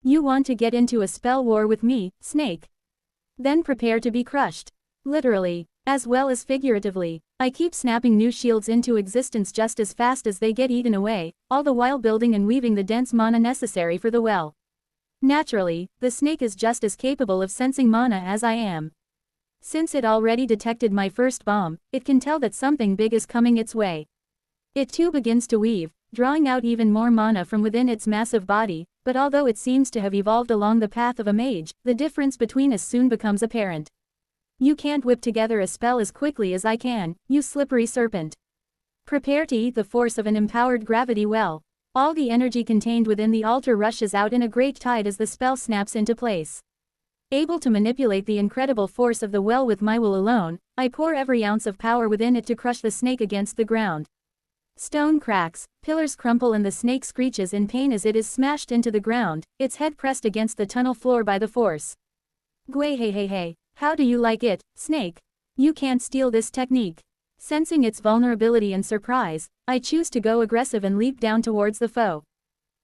You want to get into a spell war with me, snake? Then prepare to be crushed. Literally, as well as figuratively, I keep snapping new shields into existence just as fast as they get eaten away, all the while building and weaving the dense mana necessary for the well. Naturally, the snake is just as capable of sensing mana as I am. Since it already detected my first bomb, it can tell that something big is coming its way. It too begins to weave, drawing out even more mana from within its massive body, but although it seems to have evolved along the path of a mage, the difference between us soon becomes apparent. You can't whip together a spell as quickly as I can, you slippery serpent. Prepare to eat the force of an empowered gravity well. All the energy contained within the altar rushes out in a great tide as the spell snaps into place. Able to manipulate the incredible force of the well with my will alone, I pour every ounce of power within it to crush the snake against the ground. Stone cracks, pillars crumple and the snake screeches in pain as it is smashed into the ground, its head pressed against the tunnel floor by the force. Gway hey hey hey, how do you like it, snake? You can't steal this technique. Sensing its vulnerability and surprise, I choose to go aggressive and leap down towards the foe.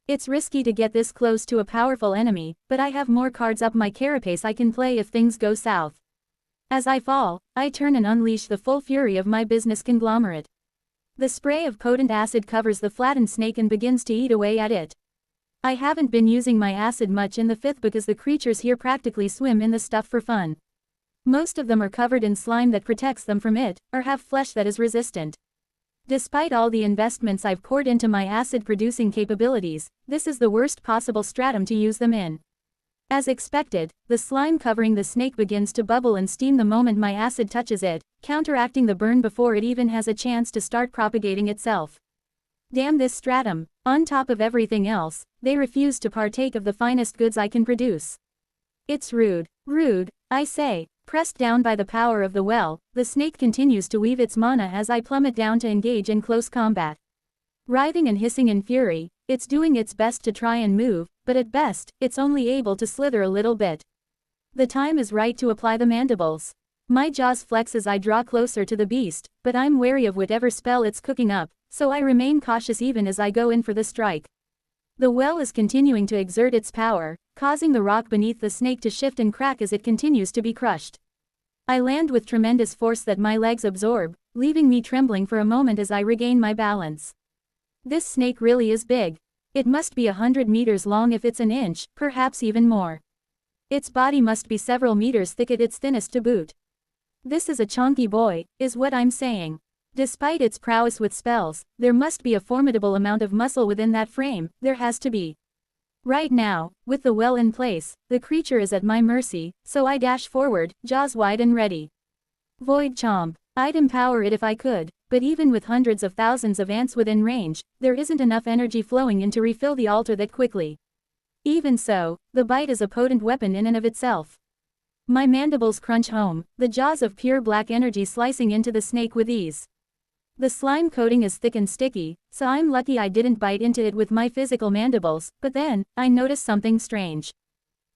It's risky to get this close to a powerful enemy, but I have more cards up my carapace I can play if things go south. As I fall, I turn and unleash the full fury of my business conglomerate. The spray of potent acid covers the flattened snake and begins to eat away at it. I haven't been using my acid much in the 5th because the creatures here practically swim in the stuff for fun. Most of them are covered in slime that protects them from it, or have flesh that is resistant. Despite all the investments I've poured into my acid-producing capabilities, this is the worst possible stratum to use them in. As expected, the slime covering the snake begins to bubble and steam the moment my acid touches it, counteracting the burn before it even has a chance to start propagating itself. Damn this stratum, on top of everything else, they refuse to partake of the finest goods I can produce. It's rude, I say. Pressed down by the power of the well, the snake continues to weave its mana as I plummet down to engage in close combat. Writhing and hissing in fury, it's doing its best to try and move, but at best, it's only able to slither a little bit. The time is right to apply the mandibles. My jaws flex as I draw closer to the beast, but I'm wary of whatever spell it's cooking up, so I remain cautious even as I go in for the strike. The well is continuing to exert its power, causing the rock beneath the snake to shift and crack as it continues to be crushed. I land with tremendous force that my legs absorb, leaving me trembling for a moment as I regain my balance. This snake really is big. It must be 100 meters long if it's an inch, perhaps even more. Its body must be several meters thick at its thinnest to boot. This is a chonky boy, is what I'm saying. Despite its prowess with spells, there must be a formidable amount of muscle within that frame, there has to be. Right now, with the well in place, the creature is at my mercy, so I dash forward, jaws wide and ready. Void Chomp. I'd empower it if I could, but even with hundreds of thousands of ants within range, there isn't enough energy flowing in to refill the altar that quickly. Even so, the bite is a potent weapon in and of itself. My mandibles crunch home, the jaws of pure black energy slicing into the snake with ease. The slime coating is thick and sticky, so I'm lucky I didn't bite into it with my physical mandibles, but then, I notice something strange.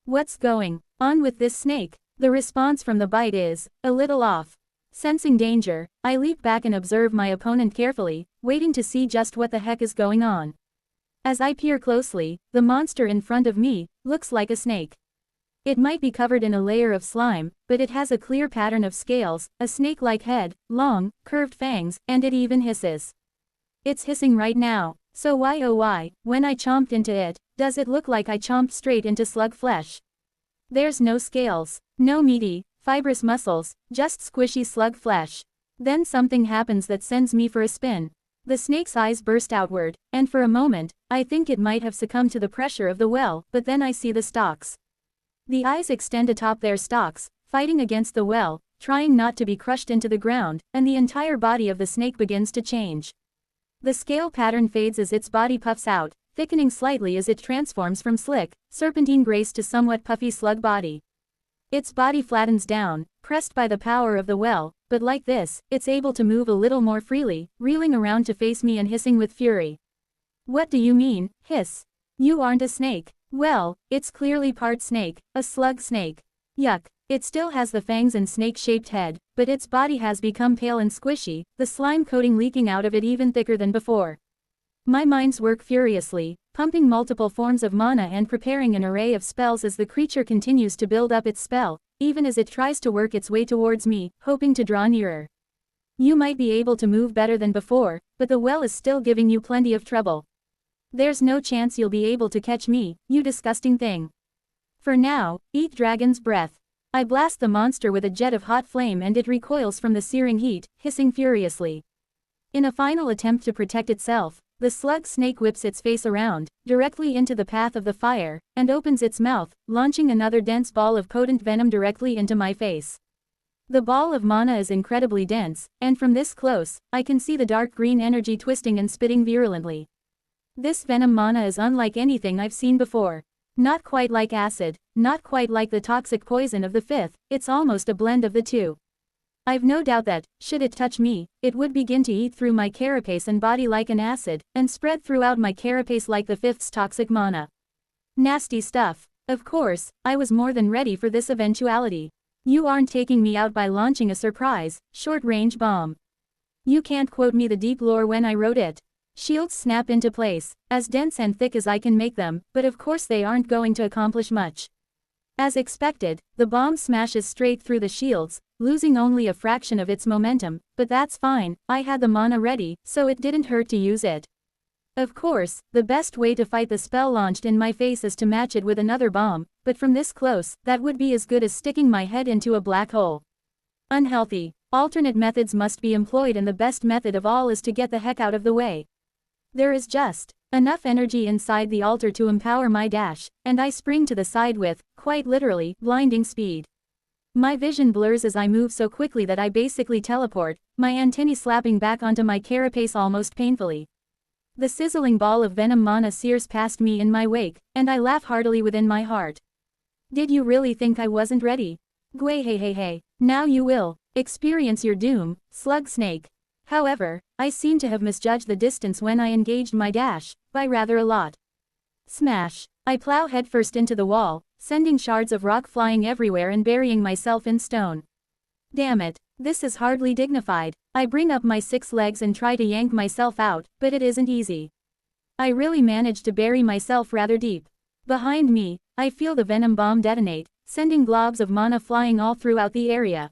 What's going on with this snake? The response from the bite is a little off. Sensing danger, I leap back and observe my opponent carefully, waiting to see just what the heck is going on. As I peer closely, the monster in front of me looks like a snake. It might be covered in a layer of slime, but it has a clear pattern of scales, a snake-like head, long, curved fangs, and it even hisses. It's hissing right now, so why oh why, when I chomped into it, does it look like I chomped straight into slug flesh? There's no scales, no meaty, fibrous muscles, just squishy slug flesh. Then something happens that sends me for a spin. The snake's eyes burst outward, and for a moment, I think it might have succumbed to the pressure of the well, but then I see the stalks. The eyes extend atop their stalks, fighting against the well, trying not to be crushed into the ground, and the entire body of the snake begins to change. The scale pattern fades as its body puffs out, thickening slightly as it transforms from slick, serpentine grace to somewhat puffy slug body. Its body flattens down, pressed by the power of the well, but like this, it's able to move a little more freely, reeling around to face me and hissing with fury. What do you mean, hiss? You aren't a snake. Well, it's clearly part snake, a slug snake. Yuck. It still has the fangs and snake-shaped head, but its body has become pale and squishy, the slime coating leaking out of it even thicker than before. My minds work furiously, pumping multiple forms of mana and preparing an array of spells as the creature continues to build up its spell, even as it tries to work its way towards me, hoping to draw nearer. You might be able to move better than before, but the well is still giving you plenty of trouble. There's no chance you'll be able to catch me, you disgusting thing. For now, eat dragon's breath. I blast the monster with a jet of hot flame and it recoils from the searing heat, hissing furiously. In a final attempt to protect itself, the slug snake whips its face around, directly into the path of the fire, and opens its mouth, launching another dense ball of potent venom directly into my face. The ball of mana is incredibly dense, and from this close, I can see the dark green energy twisting and spitting virulently. This venom mana is unlike anything I've seen before. Not quite like acid, not quite like the toxic poison of the fifth, it's almost a blend of the two. I've no doubt that, should it touch me, it would begin to eat through my carapace and body like an acid, and spread throughout my carapace like the fifth's toxic mana. Nasty stuff. Of course, I was more than ready for this eventuality. You aren't taking me out by launching a surprise, short-range bomb. You can't quote me the deep lore when I wrote it. Shields snap into place, as dense and thick as I can make them, but of course they aren't going to accomplish much. As expected, the bomb smashes straight through the shields, losing only a fraction of its momentum, but that's fine, I had the mana ready, so it didn't hurt to use it. Of course, the best way to fight the spell launched in my face is to match it with another bomb, but from this close, that would be as good as sticking my head into a black hole. Unhealthy. Alternate methods must be employed and the best method of all is to get the heck out of the way. There is just enough energy inside the altar to empower my dash, and I spring to the side with, quite literally, blinding speed. My vision blurs as I move so quickly that I basically teleport, my antennae slapping back onto my carapace almost painfully. The sizzling ball of venom mana sears past me in my wake, and I laugh heartily within my heart. Did you really think I wasn't ready? Gway hey hey hey, now you will experience your doom, slug snake. However, I seem to have misjudged the distance when I engaged my dash, by rather a lot. Smash! I plow headfirst into the wall, sending shards of rock flying everywhere and burying myself in stone. Damn it, this is hardly dignified. I bring up my 6 legs and try to yank myself out, but it isn't easy. I really managed to bury myself rather deep. Behind me, I feel the venom bomb detonate, sending globs of mana flying all throughout the area.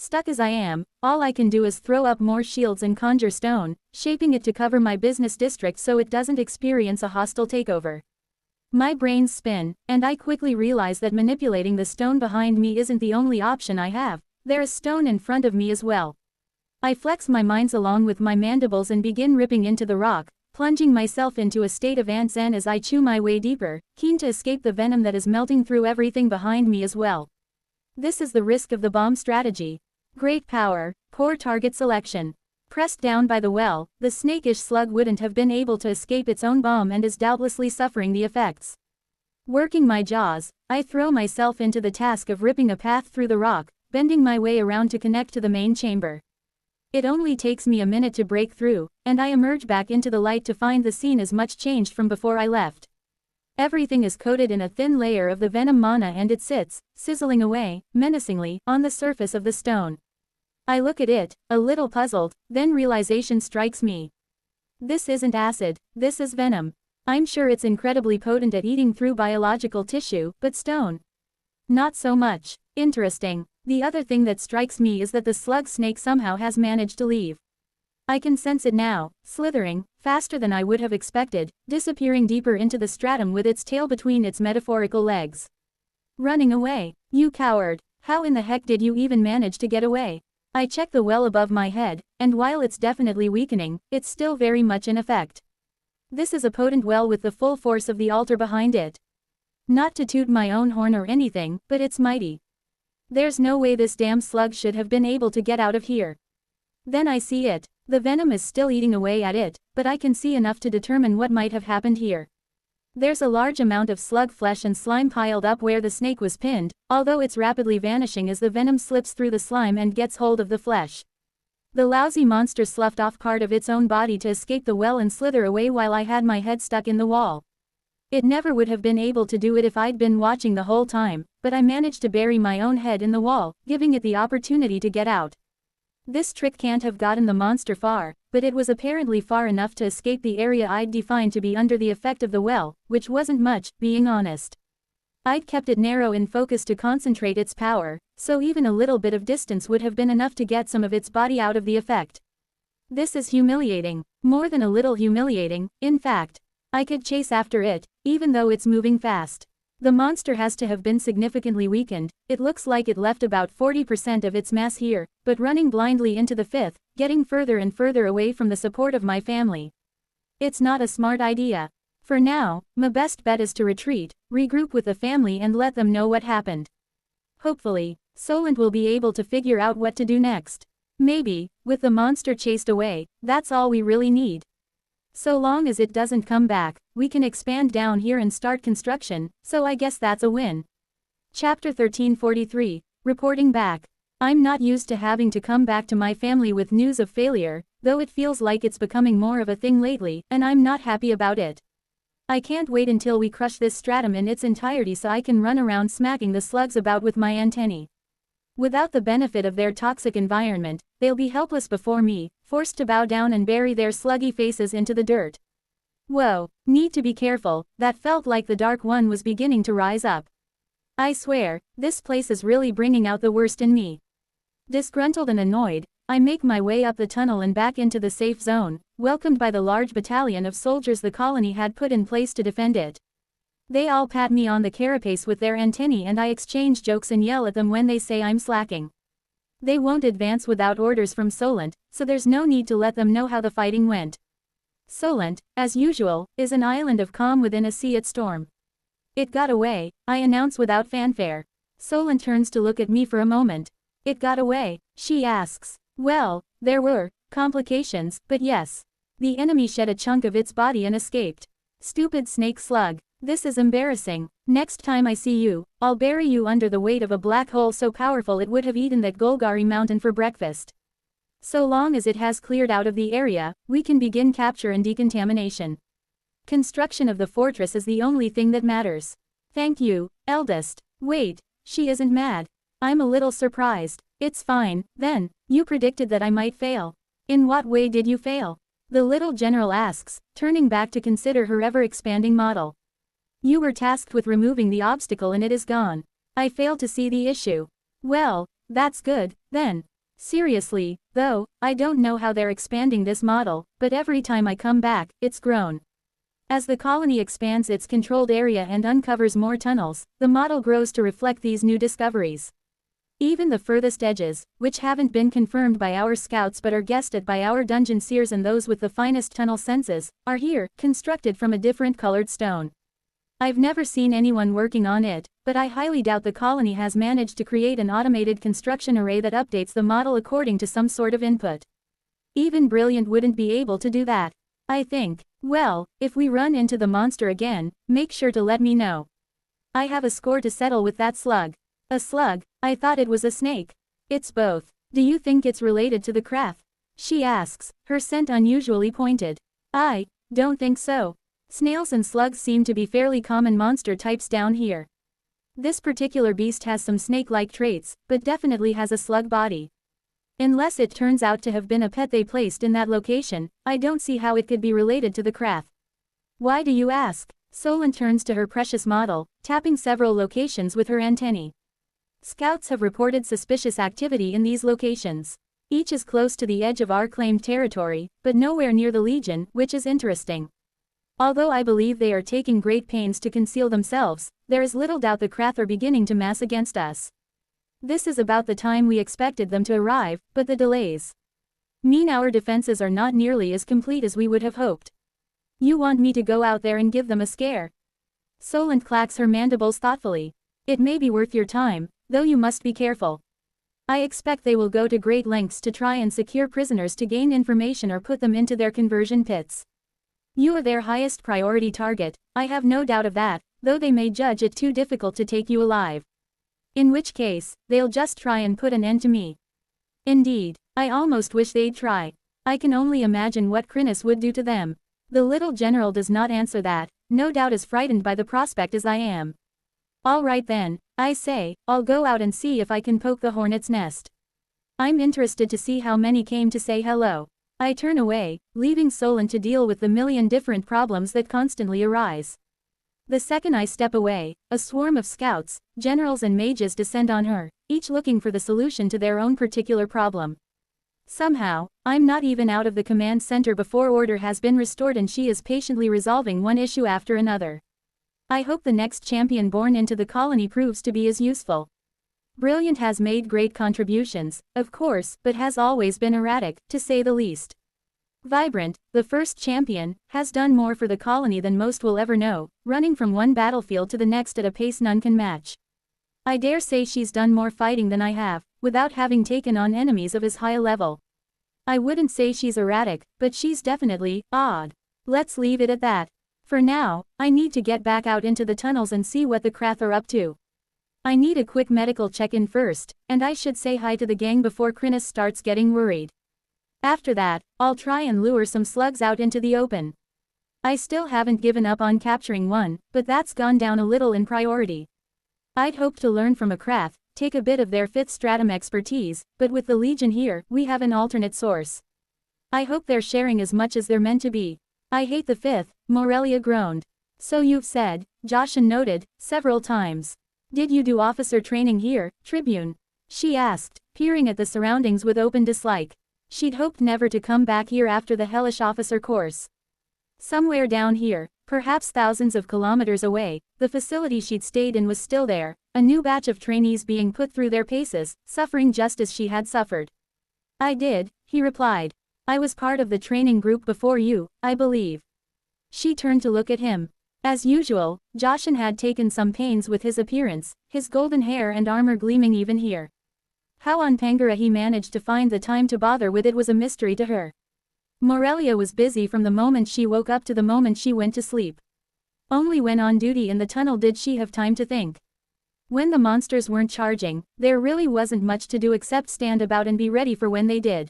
Stuck as I am, all I can do is throw up more shields and conjure stone, shaping it to cover my business district so it doesn't experience a hostile takeover. My brains spin, and I quickly realize that manipulating the stone behind me isn't the only option I have, there is stone in front of me as well. I flex my minds along with my mandibles and begin ripping into the rock, plunging myself into a state of ant zen as I chew my way deeper, keen to escape the venom that is melting through everything behind me as well. This is the risk of the bomb strategy. Great power, poor target selection. Pressed down by the well, the snakish slug wouldn't have been able to escape its own bomb and is doubtlessly suffering the effects. Working my jaws, I throw myself into the task of ripping a path through the rock, bending my way around to connect to the main chamber. It only takes me a minute to break through, and I emerge back into the light to find the scene is much changed from before I left. Everything is coated in a thin layer of the venom mana and it sits, sizzling away, menacingly, on the surface of the stone. I look at it, a little puzzled, then realization strikes me. This isn't acid, this is venom. I'm sure it's incredibly potent at eating through biological tissue, but stone. Not so much. Interesting. The other thing that strikes me is that the slug snake somehow has managed to leave. I can sense it now, slithering, faster than I would have expected, disappearing deeper into the stratum with its tail between its metaphorical legs. Running away. You coward. How in the heck did you even manage to get away? I check the well above my head, and while it's definitely weakening, it's still very much in effect. This is a potent well with the full force of the altar behind it. Not to toot my own horn or anything, but it's mighty. There's no way this damn slug should have been able to get out of here. Then I see it. The venom is still eating away at it, but I can see enough to determine what might have happened here. There's a large amount of slug flesh and slime piled up where the snake was pinned, although it's rapidly vanishing as the venom slips through the slime and gets hold of the flesh. The lousy monster sloughed off part of its own body to escape the well and slither away while I had my head stuck in the wall. It never would have been able to do it if I'd been watching the whole time, but I managed to bury my own head in the wall, giving it the opportunity to get out. This trick can't have gotten the monster far, but it was apparently far enough to escape the area I'd defined to be under the effect of the well, which wasn't much, being honest. I'd kept it narrow in focus to concentrate its power, so even a little bit of distance would have been enough to get some of its body out of the effect. This is humiliating. More than a little humiliating, in fact. I could chase after it, even though it's moving fast. The monster has to have been significantly weakened. It looks like it left about 40% of its mass here, but running blindly into the fifth, getting further and further away from the support of my family. It's not a smart idea. For now, my best bet is to retreat, regroup with the family and let them know what happened. Hopefully, Solent will be able to figure out what to do next. Maybe, with the monster chased away, that's all we really need. So long as it doesn't come back, we can expand down here and start construction, so I guess that's a win. Chapter 1343, Reporting Back. I'm not used to having to come back to my family with news of failure, though it feels like it's becoming more of a thing lately, and I'm not happy about it. I can't wait until we crush this stratum in its entirety so I can run around smacking the slugs about with my antennae. Without the benefit of their toxic environment, they'll be helpless before me, forced to bow down and bury their sluggy faces into the dirt. Whoa, need to be careful, that felt like the Dark One was beginning to rise up. I swear, this place is really bringing out the worst in me. Disgruntled and annoyed, I make my way up the tunnel and back into the safe zone, welcomed by the large battalion of soldiers the colony had put in place to defend it. They all pat me on the carapace with their antennae and I exchange jokes and yell at them when they say I'm slacking. They won't advance without orders from Solent, so there's no need to let them know how the fighting went. Solent, as usual, is an island of calm within a sea at storm. It got away, I announce without fanfare. Solent turns to look at me for a moment. It got away, she asks. Well, there were complications, but yes. The enemy shed a chunk of its body and escaped. Stupid snake slug. This is embarrassing. Next time I see you, I'll bury you under the weight of a black hole so powerful it would have eaten that Golgari mountain for breakfast. So long as it has cleared out of the area, we can begin capture and decontamination. Construction of the fortress is the only thing that matters. Thank you, eldest. Wait, she isn't mad. I'm a little surprised. It's fine, then. You predicted that I might fail. In what way did you fail? The little general asks, turning back to consider her ever-expanding model. You were tasked with removing the obstacle and it is gone. I failed to see the issue. Well, that's good, then. Seriously, though, I don't know how they're expanding this model, but every time I come back, it's grown. As the colony expands its controlled area and uncovers more tunnels, the model grows to reflect these new discoveries. Even the furthest edges, which haven't been confirmed by our scouts but are guessed at by our dungeon seers and those with the finest tunnel senses, are here, constructed from a different colored stone. I've never seen anyone working on it, but I highly doubt the colony has managed to create an automated construction array that updates the model according to some sort of input. Even Brilliant wouldn't be able to do that. I think. Well, if we run into the monster again, make sure to let me know. I have a score to settle with that slug. A slug? I thought it was a snake. It's both. Do you think it's related to the Krath? She asks, her scent unusually pointed. I don't think so. Snails and slugs seem to be fairly common monster types down here. This particular beast has some snake-like traits, but definitely has a slug body. Unless it turns out to have been a pet they placed in that location, I don't see how it could be related to the Krath. Why do you ask? Solent turns to her precious model, tapping several locations with her antennae. Scouts have reported suspicious activity in these locations. Each is close to the edge of our claimed territory, but nowhere near the Legion, which is interesting. Although I believe they are taking great pains to conceal themselves, there is little doubt the Krath are beginning to mass against us. This is about the time we expected them to arrive, but the delays mean our defenses are not nearly as complete as we would have hoped. You want me to go out there and give them a scare? Solent clacks her mandibles thoughtfully. It may be worth your time, though you must be careful. I expect they will go to great lengths to try and secure prisoners to gain information or put them into their conversion pits. You are their highest priority target, I have no doubt of that, though they may judge it too difficult to take you alive. In which case, they'll just try and put an end to me. Indeed, I almost wish they'd try. I can only imagine what Chrysalis would do to them. The little general does not answer that, no doubt as frightened by the prospect as I am. All right then, I say, I'll go out and see if I can poke the hornet's nest. I'm interested to see how many came to say hello. I turn away, leaving Solon to deal with the million different problems that constantly arise. The second I step away, a swarm of scouts, generals and mages descend on her, each looking for the solution to their own particular problem. Somehow, I'm not even out of the command center before order has been restored and she is patiently resolving one issue after another. I hope the next champion born into the colony proves to be as useful. Brilliant has made great contributions, of course, but has always been erratic, to say the least. Vibrant, the first champion, has done more for the colony than most will ever know, running from one battlefield to the next at a pace none can match. I dare say she's done more fighting than I have, without having taken on enemies of as high a level. I wouldn't say she's erratic, but she's definitely odd. Let's leave it at that. For now, I need to get back out into the tunnels and see what the Krath are up to. I need a quick medical check-in first, and I should say hi to the gang before Chrysalis starts getting worried. After that, I'll try and lure some slugs out into the open. I still haven't given up on capturing one, but that's gone down a little in priority. I'd hoped to learn from a Krath, take a bit of their 5th stratum expertise, but with the Legion here, we have an alternate source. I hope they're sharing as much as they're meant to be. I hate the 5th, Morelia groaned. So you've said, Joshin noted, several times. Did you do officer training here, Tribune? She asked, peering at the surroundings with open dislike. She'd hoped never to come back here after the hellish officer course. Somewhere down here, perhaps thousands of kilometers away, the facility she'd stayed in was still there, a new batch of trainees being put through their paces, suffering just as she had suffered. I did, he replied. I was part of the training group before you, I believe. She turned to look at him. As usual, Joshin had taken some pains with his appearance, his golden hair and armor gleaming even here. How on Pangara he managed to find the time to bother with it was a mystery to her. Morelia was busy from the moment she woke up to the moment she went to sleep. Only when on duty in the tunnel did she have time to think. When the monsters weren't charging, there really wasn't much to do except stand about and be ready for when they did.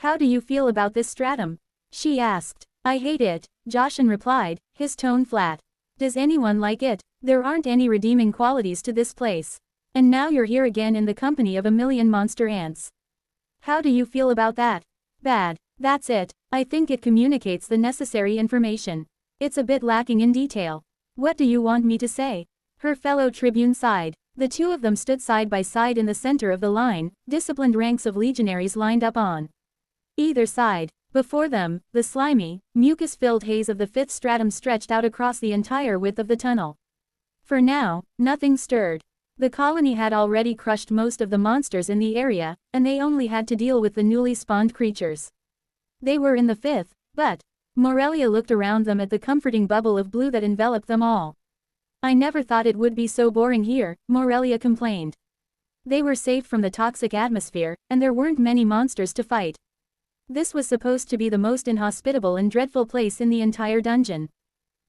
How do you feel about this stratum? She asked. I hate it, Joshin replied, his tone flat. Does anyone like it? There aren't any redeeming qualities to this place. And now you're here again in the company of a million monster ants. How do you feel about that? Bad. That's it. I think it communicates the necessary information. It's a bit lacking in detail. What do you want me to say? Her fellow Tribune sighed. The two of them stood side by side in the center of the line, disciplined ranks of legionaries lined up on either side. Before them, the slimy, mucus-filled haze of the 5th stratum stretched out across the entire width of the tunnel. For now, nothing stirred. The colony had already crushed most of the monsters in the area, and they only had to deal with the newly spawned creatures. They were in the 5th, but Morelia looked around them at the comforting bubble of blue that enveloped them all. I never thought it would be so boring here, Morelia complained. They were safe from the toxic atmosphere, and there weren't many monsters to fight. This was supposed to be the most inhospitable and dreadful place in the entire dungeon.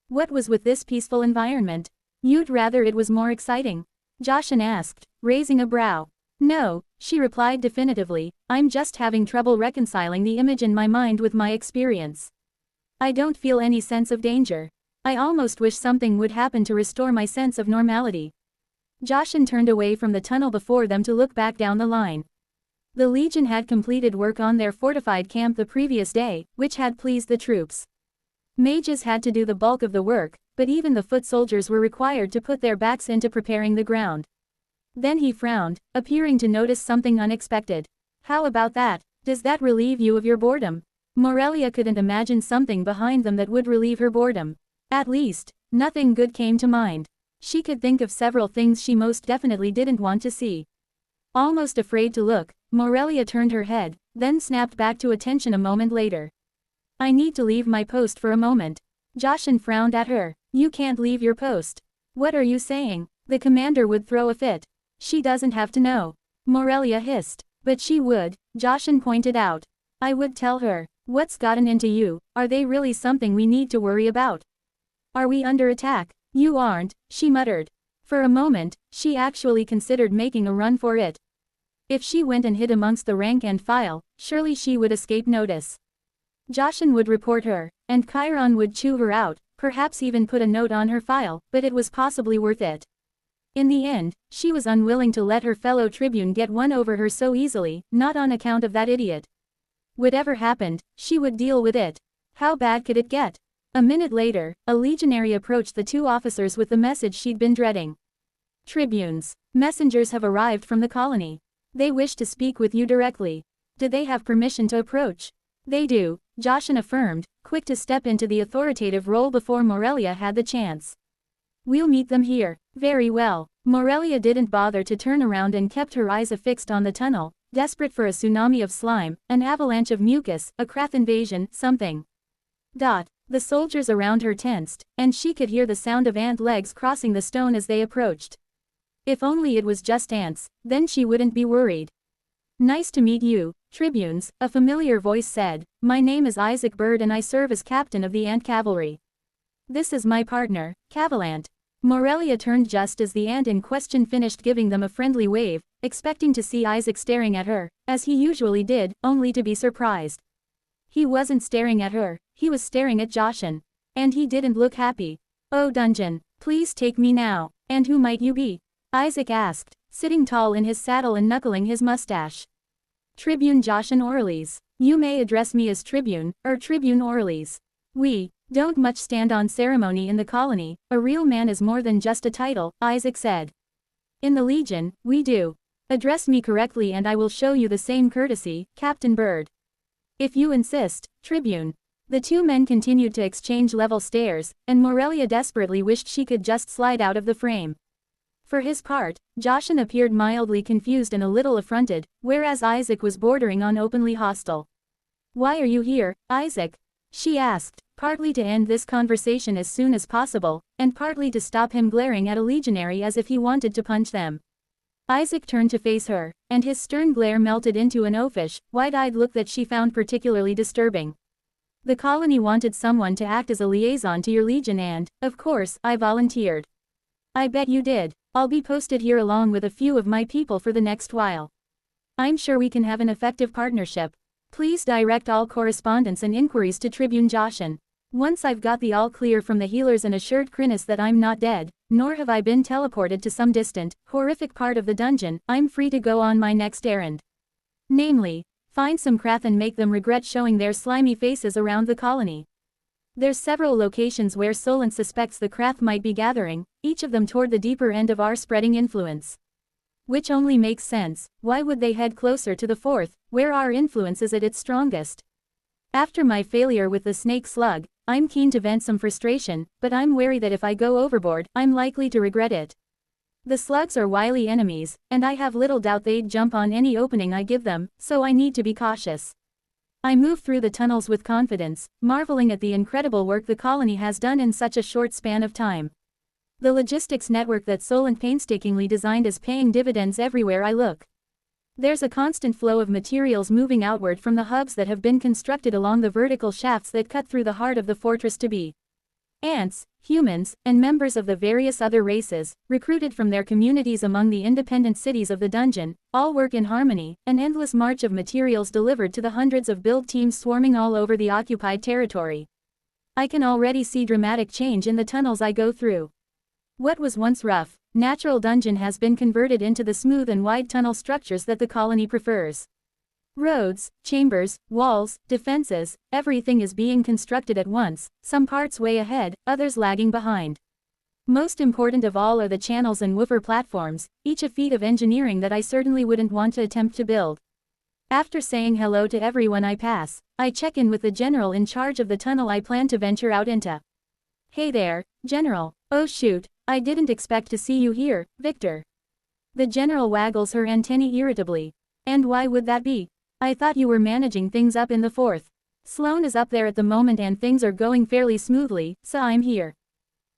What was with this peaceful environment? You'd rather it was more exciting? Joshin asked, raising a brow. No, she replied definitively, I'm just having trouble reconciling the image in my mind with my experience. I don't feel any sense of danger. I almost wish something would happen to restore my sense of normality. Joshin turned away from the tunnel before them to look back down the line. The Legion had completed work on their fortified camp the previous day, which had pleased the troops. Mages had to do the bulk of the work, but even the foot soldiers were required to put their backs into preparing the ground. Then he frowned, appearing to notice something unexpected. How about that? Does that relieve you of your boredom? Morelia couldn't imagine something behind them that would relieve her boredom. At least, nothing good came to mind. She could think of several things she most definitely didn't want to see. Almost afraid to look, Morelia turned her head, then snapped back to attention a moment later. I need to leave my post for a moment. Joshin frowned at her. You can't leave your post. What are you saying? The commander would throw a fit. She doesn't have to know. Morelia hissed. But she would, Joshin pointed out. I would tell her. What's gotten into you? Are they really something we need to worry about? Are we under attack? You aren't, she muttered. For a moment, she actually considered making a run for it. If she went and hid amongst the rank and file, surely she would escape notice. Joshin would report her, and Chiron would chew her out, perhaps even put a note on her file, but it was possibly worth it. In the end, she was unwilling to let her fellow tribune get one over her so easily, not on account of that idiot. Whatever happened, she would deal with it. How bad could it get? A minute later, a legionary approached the two officers with the message she'd been dreading. Tribunes. Messengers have arrived from the colony. They wish to speak with you directly. Do they have permission to approach? They do, Joshin affirmed, quick to step into the authoritative role before Morelia had the chance. We'll meet them here. Very well. Morelia didn't bother to turn around and kept her eyes affixed on the tunnel, desperate for a tsunami of slime, an avalanche of mucus, a Krath invasion, something. The soldiers around her tensed, and she could hear the sound of ant legs crossing the stone as they approached. If only it was just ants, then she wouldn't be worried. Nice to meet you, tribunes, a familiar voice said. My name is Isaac Bird and I serve as captain of the ant cavalry. This is my partner, Cavalant. Morelia turned just as the ant in question finished giving them a friendly wave, expecting to see Isaac staring at her, as he usually did, only to be surprised. He wasn't staring at her, he was staring at Joshin. And he didn't look happy. Oh Dungeon, please take me now. And who might you be? Isaac asked, sitting tall in his saddle and knuckling his mustache. Tribune Joshin Orlees. You may address me as Tribune, or Tribune Orlees. We don't much stand on ceremony in the colony, a real man is more than just a title, Isaac said. In the Legion, we do. Address me correctly and I will show you the same courtesy, Captain Bird. If you insist, Tribune. The two men continued to exchange level stares, and Morelia desperately wished she could just slide out of the frame. For his part, Joshin appeared mildly confused and a little affronted, whereas Isaac was bordering on openly hostile. Why are you here, Isaac? She asked, partly to end this conversation as soon as possible, and partly to stop him glaring at a legionary as if he wanted to punch them. Isaac turned to face her, and his stern glare melted into an oafish, wide-eyed look that she found particularly disturbing. The colony wanted someone to act as a liaison to your legion and, of course, I volunteered. I bet you did. I'll be posted here along with a few of my people for the next while. I'm sure we can have an effective partnership. Please direct all correspondence and inquiries to Tribune Joshin. Once I've got the all clear from the healers and assured Chrysalis that I'm not dead, nor have I been teleported to some distant, horrific part of the dungeon, I'm free to go on my next errand. Namely, find some Krath and make them regret showing their slimy faces around the colony. There's several locations where Solent suspects the Krath might be gathering, each of them toward the deeper end of our spreading influence. Which only makes sense, why would they head closer to the fourth, where our influence is at its strongest? After my failure with the snake slug, I'm keen to vent some frustration, but I'm wary that if I go overboard, I'm likely to regret it. The slugs are wily enemies, and I have little doubt they'd jump on any opening I give them, so I need to be cautious. I move through the tunnels with confidence, marveling at the incredible work the colony has done in such a short span of time. The logistics network that Solent painstakingly designed is paying dividends everywhere I look. There's a constant flow of materials moving outward from the hubs that have been constructed along the vertical shafts that cut through the heart of the fortress to be. Ants, humans, and members of the various other races, recruited from their communities among the independent cities of the dungeon, all work in harmony, an endless march of materials delivered to the hundreds of build teams swarming all over the occupied territory. I can already see dramatic change in the tunnels I go through. What was once rough, natural dungeon has been converted into the smooth and wide tunnel structures that the colony prefers. Roads, chambers, walls, defenses, everything is being constructed at once, some parts way ahead, others lagging behind. Most important of all are the channels and woofer platforms, each a feat of engineering that I certainly wouldn't want to attempt to build. After saying hello to everyone I pass, I check in with the general in charge of the tunnel I plan to venture out into. Hey there, General. Oh shoot, I didn't expect to see you here, Victor. The general waggles her antennae irritably. And why would that be? I thought you were managing things up in the fourth. Sloan is up there at the moment and things are going fairly smoothly, so I'm here.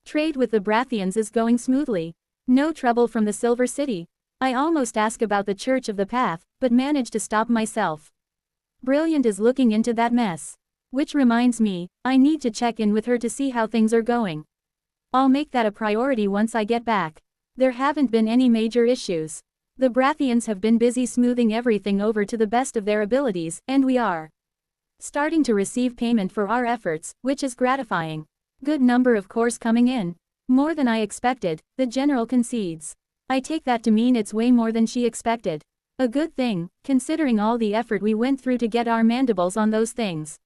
Trade with the Brathians is going smoothly. No trouble from the Silver City. I almost ask about the Church of the Path, but manage to stop myself. Brilliant is looking into that mess. Which reminds me, I need to check in with her to see how things are going. I'll make that a priority once I get back. There haven't been any major issues. The Brathians have been busy smoothing everything over to the best of their abilities, and we are starting to receive payment for our efforts, which is gratifying. Good number of cores coming in. More than I expected, the general concedes. I take that to mean it's way more than she expected. A good thing, considering all the effort we went through to get our mandibles on those things.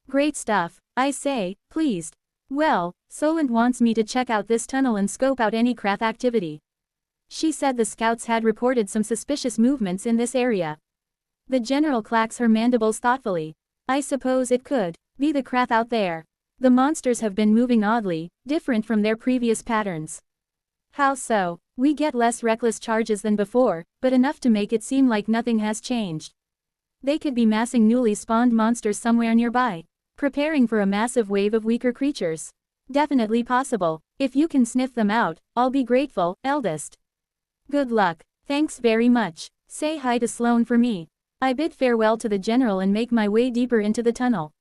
Great stuff, I say, pleased. Well, Solent wants me to check out this tunnel and scope out any Krath activity. She said the scouts had reported some suspicious movements in this area. The general clacks her mandibles thoughtfully. I suppose it could be the Krath out there. The monsters have been moving oddly, different from their previous patterns. How so? We get less reckless charges than before, but enough to make it seem like nothing has changed. They could be massing newly spawned monsters somewhere nearby, preparing for a massive wave of weaker creatures. Definitely possible. If you can sniff them out, I'll be grateful, eldest. Good luck. Thanks very much. Say hi to Sloane for me. I bid farewell to the general and make my way deeper into the tunnel.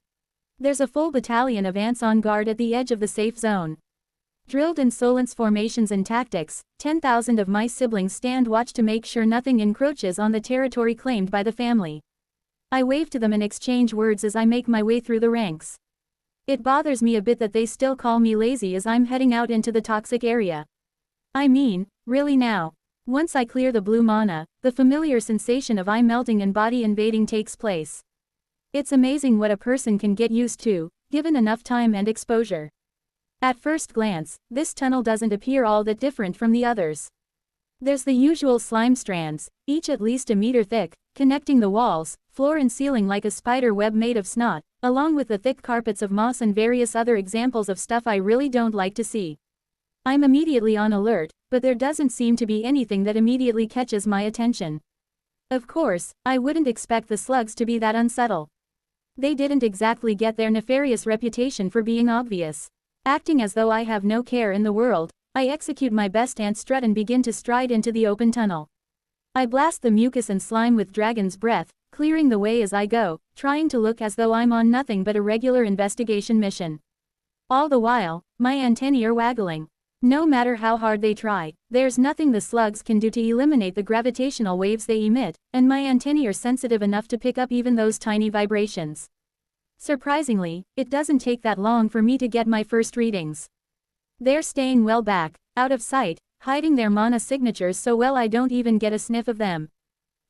There's a full battalion of ants on guard at the edge of the safe zone. Drilled in Solent's formations and tactics, 10,000 of my siblings stand watch to make sure nothing encroaches on the territory claimed by the family. I wave to them and exchange words as I make my way through the ranks. It bothers me a bit that they still call me lazy as I'm heading out into the toxic area. I mean, really now. Once I clear the blue mana, the familiar sensation of eye melting and body invading takes place. It's amazing what a person can get used to, given enough time and exposure. At first glance, this tunnel doesn't appear all that different from the others. There's the usual slime strands, each at least a meter thick, connecting the walls, floor and ceiling like a spider web made of snot, along with the thick carpets of moss and various other examples of stuff I really don't like to see. I'm immediately on alert, but there doesn't seem to be anything that immediately catches my attention. Of course, I wouldn't expect the slugs to be that unsubtle. They didn't exactly get their nefarious reputation for being obvious. Acting as though I have no care in the world, I execute my best ant strut and begin to stride into the open tunnel. I blast the mucus and slime with dragon's breath, clearing the way as I go, trying to look as though I'm on nothing but a regular investigation mission. All the while, my antennae are waggling. No matter how hard they try, there's nothing the slugs can do to eliminate the gravitational waves they emit, and my antennae are sensitive enough to pick up even those tiny vibrations. Surprisingly, it doesn't take that long for me to get my first readings. They're staying well back, out of sight, hiding their mana signatures so well I don't even get a sniff of them.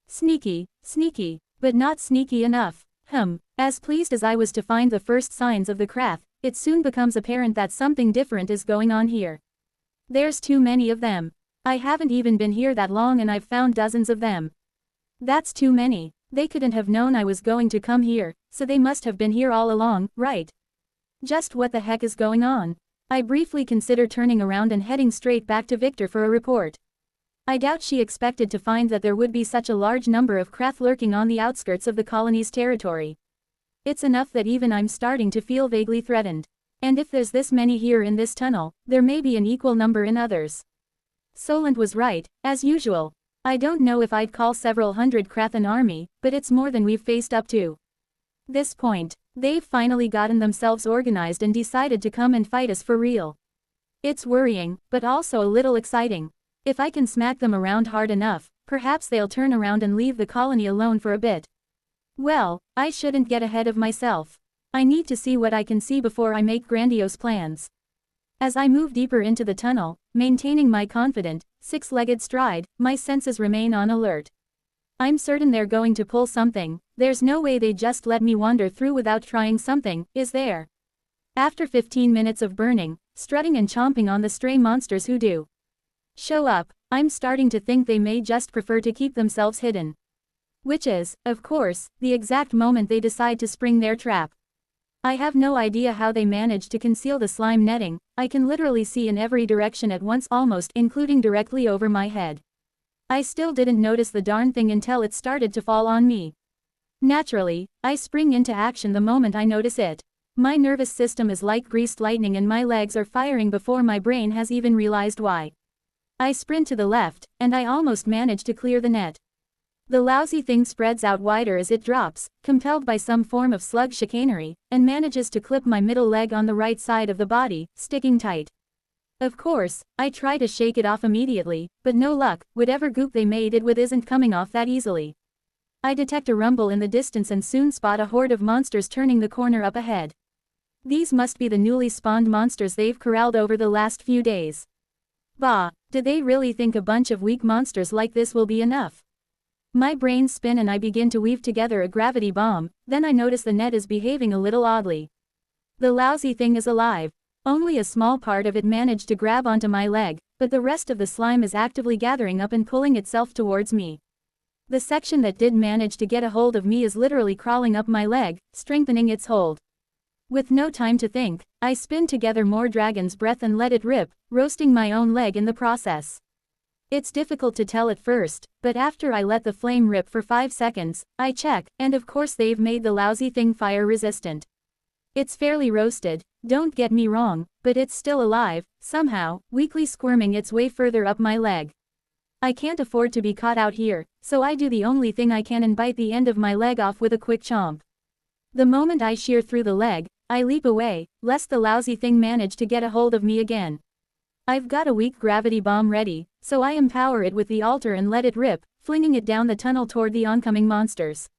Sneaky, but not sneaky enough. As pleased as I was to find the first signs of the Krath, it soon becomes apparent that something different is going on here. There's too many of them. I haven't even been here that long and I've found dozens of them. That's too many. They couldn't have known I was going to come here, so they must have been here all along, right? Just what the heck is going on? I briefly consider turning around and heading straight back to Victor for a report. I doubt she expected to find that there would be such a large number of Krath lurking on the outskirts of the colony's territory. It's enough that even I'm starting to feel vaguely threatened. And if there's this many here in this tunnel, there may be an equal number in others. Solent was right, as usual. I don't know if I'd call several hundred Krath an army, but it's more than we've faced up to this point. They've finally gotten themselves organized and decided to come and fight us for real. It's worrying, but also a little exciting. If I can smack them around hard enough, perhaps they'll turn around and leave the colony alone for a bit. Well, I shouldn't get ahead of myself. I need to see what I can see before I make grandiose plans. As I move deeper into the tunnel, maintaining my confident, six-legged stride, my senses remain on alert. I'm certain they're going to pull something. There's no way they just let me wander through without trying something, is there? After 15 minutes of burning, strutting and chomping on the stray monsters who do show up, I'm starting to think they may just prefer to keep themselves hidden. Which is, of course, the exact moment they decide to spring their trap. I have no idea how they manage to conceal the slime netting. I can literally see in every direction at once, almost including directly over my head. I still didn't notice the darn thing until it started to fall on me. Naturally, I spring into action the moment I notice it. My nervous system is like greased lightning and my legs are firing before my brain has even realized why. I sprint to the left, and I almost manage to clear the net. The lousy thing spreads out wider as it drops, compelled by some form of slug chicanery, and manages to clip my middle leg on the right side of the body, sticking tight. Of course, I try to shake it off immediately, but no luck. Whatever goop they made it with isn't coming off that easily. I detect a rumble in the distance and soon spot a horde of monsters turning the corner up ahead. These must be the newly spawned monsters they've corralled over the last few days. Bah, Do they really think a bunch of weak monsters like this will be enough? My brains spin and I begin to weave together a gravity bomb, then I notice the net is behaving a little oddly. The lousy thing is alive. Only a small part of it managed to grab onto my leg, but the rest of the slime is actively gathering up and pulling itself towards me. The section that did manage to get a hold of me is literally crawling up my leg, strengthening its hold. With no time to think, I spin together more dragon's breath and let it rip, roasting my own leg in the process. It's difficult to tell at first, but after I let the flame rip for 5 seconds, I check, and of course they've made the lousy thing fire resistant. It's fairly roasted, don't get me wrong, but it's still alive, somehow, weakly squirming its way further up my leg. I can't afford to be caught out here, so I do the only thing I can and bite the end of my leg off with a quick chomp. The moment I shear through the leg, I leap away, lest the lousy thing manage to get a hold of me again. I've got a weak gravity bomb ready, so I empower it with the altar and let it rip, flinging it down the tunnel toward the oncoming monsters.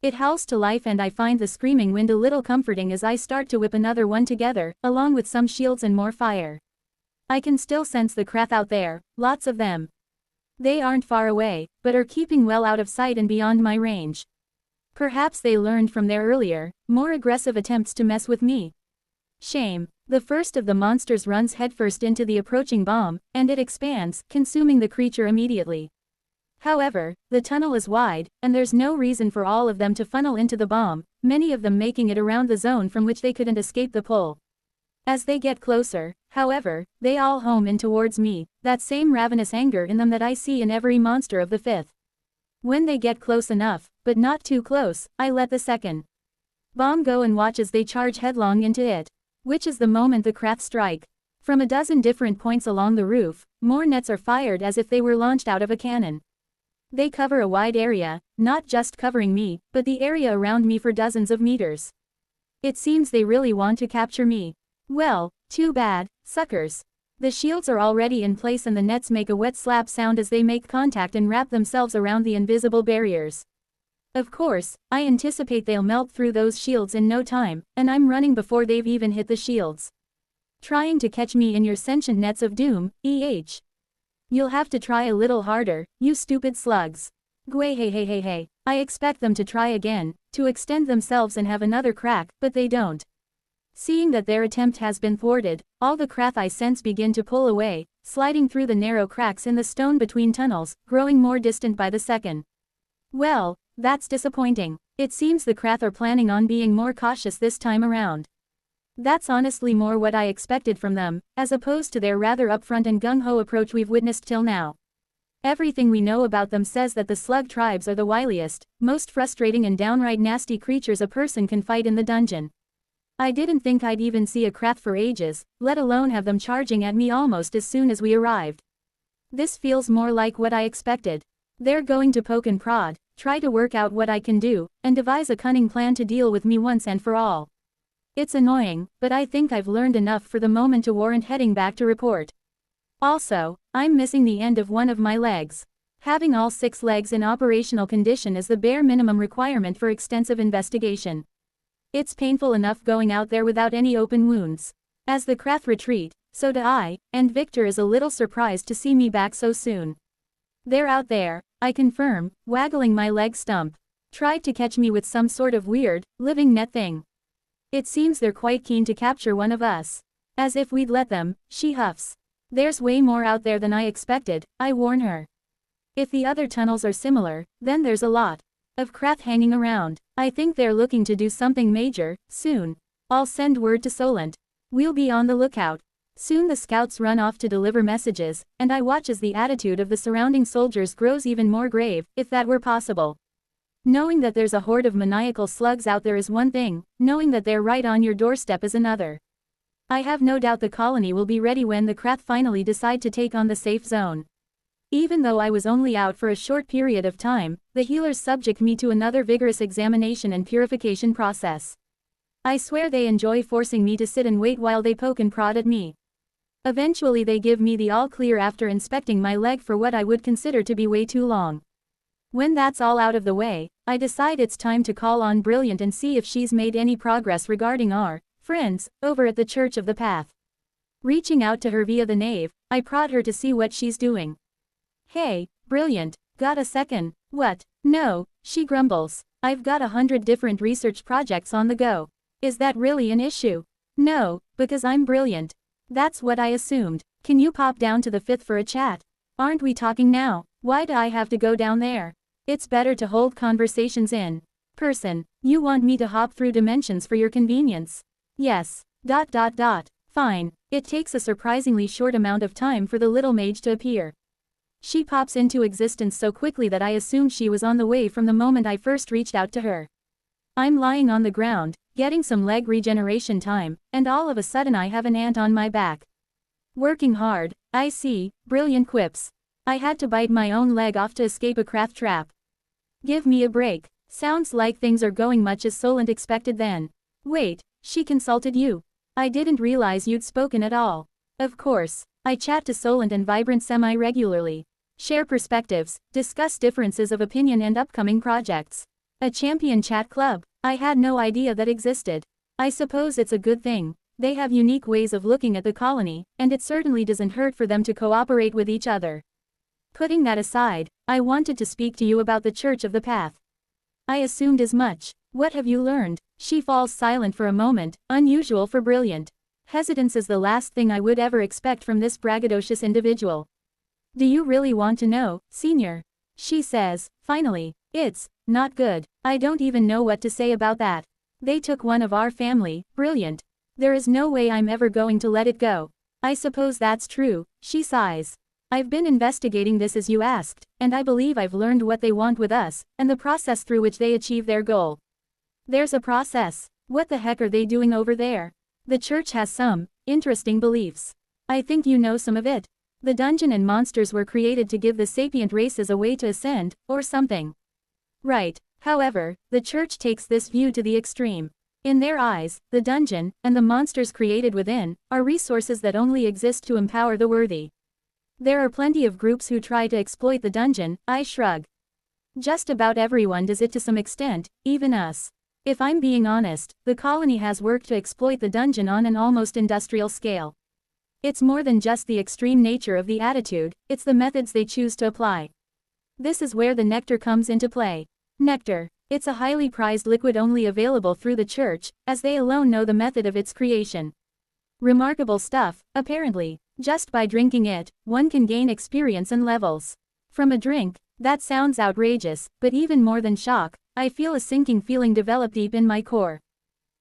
It howls to life and I find the screaming wind a little comforting as I start to whip another one together, along with some shields and more fire. I can still sense the Krath out there, lots of them. They aren't far away, but are keeping well out of sight and beyond my range. Perhaps they learned from their earlier, more aggressive attempts to mess with me. Shame. The first of the monsters runs headfirst into the approaching bomb, and it expands, consuming the creature immediately. However, the tunnel is wide, and there's no reason for all of them to funnel into the bomb, many of them making it around the zone from which they couldn't escape the pull. As they get closer, however, they all home in towards me, that same ravenous anger in them that I see in every monster of the fifth. When they get close enough, but not too close, I let the second bomb go and watch as they charge headlong into it. Which is the moment the Krath strike. From a dozen different points along the roof, more nets are fired as if they were launched out of a cannon. They cover a wide area, not just covering me, but the area around me for dozens of meters. It seems they really want to capture me. Well, too bad, suckers. The shields are already in place and the nets make a wet slap sound as they make contact and wrap themselves around the invisible barriers. Of course, I anticipate they'll melt through those shields in no time, and I'm running before they've even hit the shields. Trying to catch me in your sentient nets of doom, eh? You'll have to try a little harder, you stupid slugs. Gway hey. I expect them to try again, to extend themselves and have another crack, but they don't. Seeing that their attempt has been thwarted, all the Krath I sense begin to pull away, sliding through the narrow cracks in the stone between tunnels, growing more distant by the second. Well, that's disappointing. It seems the Krath are planning on being more cautious this time around. That's honestly more what I expected from them, as opposed to their rather upfront and gung-ho approach we've witnessed till now. Everything we know about them says that the slug tribes are the wiliest, most frustrating and downright nasty creatures a person can fight in the dungeon. I didn't think I'd even see a Krath for ages, let alone have them charging at me almost as soon as we arrived. This feels more like what I expected. They're going to poke and prod, try to work out what I can do, and devise a cunning plan to deal with me once and for all. It's annoying, but I think I've learned enough for the moment to warrant heading back to report. Also, I'm missing the end of one of my legs. Having all 6 legs in operational condition is the bare minimum requirement for extensive investigation. It's painful enough going out there without any open wounds. As the Krath retreat, so do I, and Victor is a little surprised to see me back so soon. They're out there, I confirm, waggling my leg stump. Tried to catch me with some sort of weird, living net thing. It seems they're quite keen to capture one of us. As if we'd let them, she huffs. There's way more out there than I expected, I warn her. If the other tunnels are similar, then there's a lot of Krath hanging around. I think they're looking to do something major, soon. I'll send word to Solent. We'll be on the lookout. Soon the scouts run off to deliver messages, and I watch as the attitude of the surrounding soldiers grows even more grave, if that were possible. Knowing that there's a horde of maniacal slugs out there is one thing, knowing that they're right on your doorstep is another. I have no doubt the colony will be ready when the Krath finally decide to take on the safe zone. Even though I was only out for a short period of time, the healers subject me to another vigorous examination and purification process. I swear they enjoy forcing me to sit and wait while they poke and prod at me. Eventually they give me the all clear after inspecting my leg for what I would consider to be way too long. When that's all out of the way, I decide it's time to call on Brilliant and see if she's made any progress regarding our friends over at the Church of the Path. Reaching out to her via the nave, I prod her to see what she's doing. Hey, brilliant, got a second? What? No, she grumbles. I've got 100 different research projects on the go. Is that really an issue? No, because I'm brilliant. That's what I assumed. Can you pop down to the 5th for a chat? Aren't we talking now? Why do I have to go down there? It's better to hold conversations in person. You want me to hop through dimensions for your convenience? Yes. Fine. It takes a surprisingly short amount of time for the little mage to appear. She pops into existence so quickly that I assumed she was on the way from the moment I first reached out to her. I'm lying on the ground, getting some leg regeneration time, and all of a sudden I have an ant on my back. Working hard, I see, brilliant quips. I had to bite my own leg off to escape a craft trap. Give me a break. Sounds like things are going much as Solent expected then. Wait, she consulted you. I didn't realize you'd spoken at all. Of course, I chat to Solent and Vibrant semi-regularly. Share perspectives, discuss differences of opinion and upcoming projects. A champion chat club. I had no idea that existed. I suppose it's a good thing. They have unique ways of looking at the colony, and it certainly doesn't hurt for them to cooperate with each other. Putting that aside, I wanted to speak to you about the Church of the Path. I assumed as much. What have you learned? She falls silent for a moment, unusual for brilliant. Hesitance is the last thing I would ever expect from this braggadocious individual. Do you really want to know, senior? She says, finally. It's not good. I don't even know what to say about that. They took one of our family, brilliant. There is no way I'm ever going to let it go. I suppose that's true, she sighs. I've been investigating this as you asked, and I believe I've learned what they want with us, and the process through which they achieve their goal. There's a process. What the heck are they doing over there? The church has some interesting beliefs. I think you know some of it. The dungeon and monsters were created to give the sapient races a way to ascend, or something. Right. However, the church takes this view to the extreme. In their eyes, the dungeon, and the monsters created within, are resources that only exist to empower the worthy. There are plenty of groups who try to exploit the dungeon, I shrug. Just about everyone does it to some extent, even us. If I'm being honest, the colony has worked to exploit the dungeon on an almost industrial scale. It's more than just the extreme nature of the attitude, it's the methods they choose to apply. This is where the nectar comes into play. Nectar. It's a highly prized liquid only available through the church, as they alone know the method of its creation. Remarkable stuff, apparently. Just by drinking it, one can gain experience and levels. From a drink, that sounds outrageous, but even more than shock, I feel a sinking feeling develop deep in my core.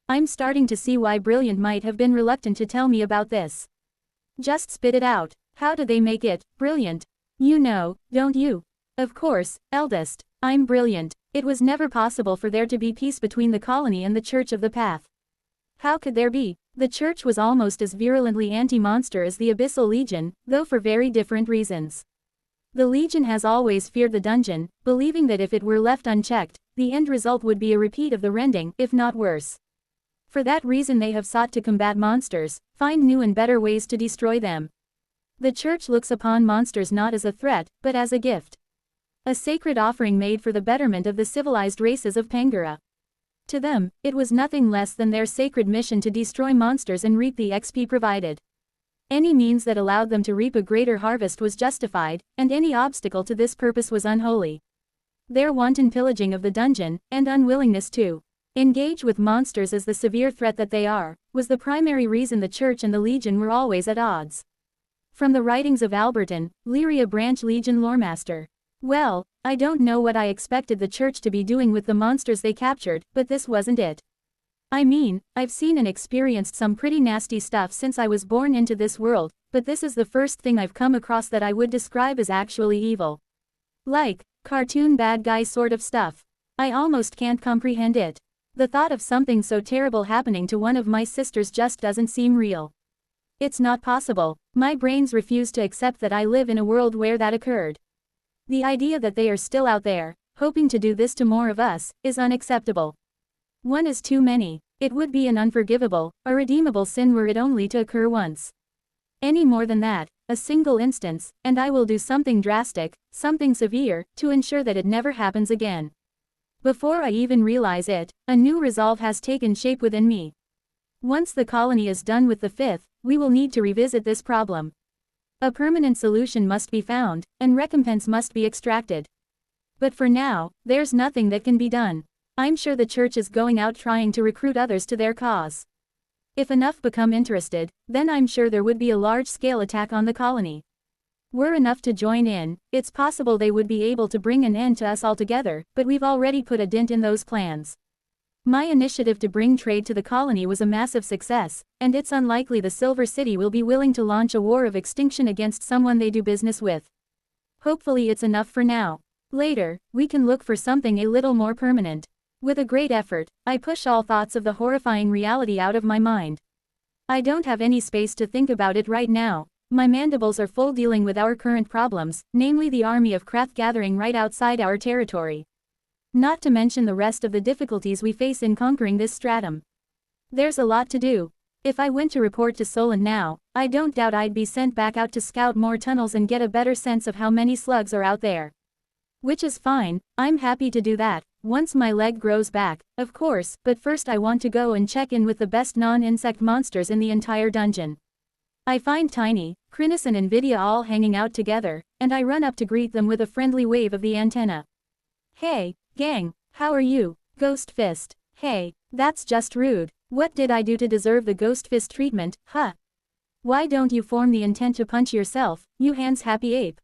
I'm starting to see why Brilliant might have been reluctant to tell me about this. Just spit it out. How do they make it brilliant? You know, don't you? Of course, eldest. I'm brilliant. It was never possible for there to be peace between the colony and the Church of the Path. How could there be? The church was almost as virulently anti-monster as the Abyssal Legion, though for very different reasons. The Legion has always feared the dungeon, believing that if it were left unchecked, the end result would be a repeat of the rending, if not worse. For that reason they have sought to combat monsters, find new and better ways to destroy them. The church looks upon monsters not as a threat, but as a gift. A sacred offering made for the betterment of the civilized races of Pangara. To them, it was nothing less than their sacred mission to destroy monsters and reap the XP provided. Any means that allowed them to reap a greater harvest was justified, and any obstacle to this purpose was unholy. Their wanton pillaging of the dungeon, and unwillingness to engage with monsters as the severe threat that they are, was the primary reason the Church and the Legion were always at odds. From the writings of Alberton, Lyria Branch Legion Loremaster. Well, I don't know what I expected the church to be doing with the monsters they captured, but this wasn't it. I mean, I've seen and experienced some pretty nasty stuff since I was born into this world, but this is the first thing I've come across that I would describe as actually evil. Like, cartoon bad guy sort of stuff. I almost can't comprehend it. The thought of something so terrible happening to one of my sisters just doesn't seem real. It's not possible. My brains refuse to accept that I live in a world where that occurred. The idea that they are still out there, hoping to do this to more of us, is unacceptable. One is too many. It would be an unforgivable, irredeemable sin were it only to occur once. Any more than that, a single instance, and I will do something drastic, something severe, to ensure that it never happens again. Before I even realize it, a new resolve has taken shape within me. Once the colony is done with the 5th, we will need to revisit this problem. A permanent solution must be found, and recompense must be extracted. But for now, there's nothing that can be done. I'm sure the church is going out trying to recruit others to their cause. If enough become interested, then I'm sure there would be a large-scale attack on the colony. Were enough to join in, it's possible they would be able to bring an end to us altogether, but we've already put a dent in those plans. My initiative to bring trade to the colony was a massive success, and it's unlikely the Silver City will be willing to launch a war of extinction against someone they do business with. Hopefully it's enough for now. Later, we can look for something a little more permanent. With a great effort, I push all thoughts of the horrifying reality out of my mind. I don't have any space to think about it right now. My mandibles are full dealing with our current problems, namely the army of Krath gathering right outside our territory. Not to mention the rest of the difficulties we face in conquering this stratum. There's a lot to do. If I went to report to Solon now, I don't doubt I'd be sent back out to scout more tunnels and get a better sense of how many slugs are out there. Which is fine, I'm happy to do that, once my leg grows back, of course, but first I want to go and check in with the best non-insect monsters in the entire dungeon. I find Tiny, Chrysalis and Invidia all hanging out together, and I run up to greet them with a friendly wave of the antenna. Hey, gang, how are you, Ghost Fist? Hey, that's just rude. What did I do to deserve the Ghost Fist treatment, huh? Why don't you form the intent to punch yourself, you hands-happy ape?